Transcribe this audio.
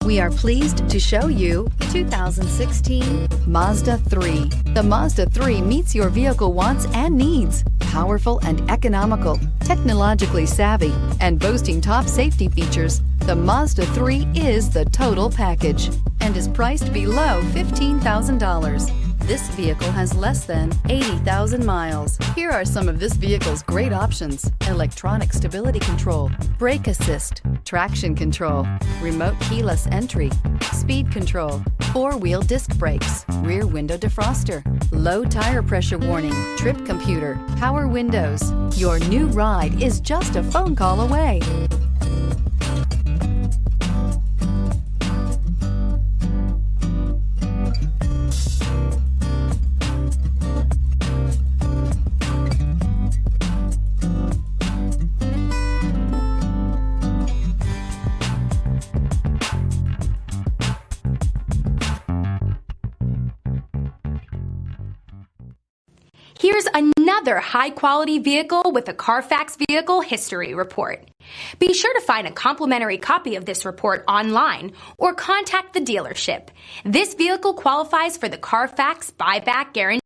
We are pleased to show you 2016 Mazda 3. The Mazda 3 meets your vehicle wants and needs. Powerful and economical, technologically savvy, and boasting top safety features, the Mazda 3 is the total package and is priced below $15,000. This vehicle has less than 80,000 miles. Here are some of this vehicle's great options: electronic stability control, brake assist, traction control, remote keyless entry, speed control, four-wheel disc brakes, rear window defroster, low tire pressure warning, trip computer, power windows. Your new ride is just a phone call away. Here's another high-quality vehicle with a Carfax Vehicle History Report. Be sure to find a complimentary copy of this report online or contact the dealership. This vehicle qualifies for the Carfax Buyback Guarantee.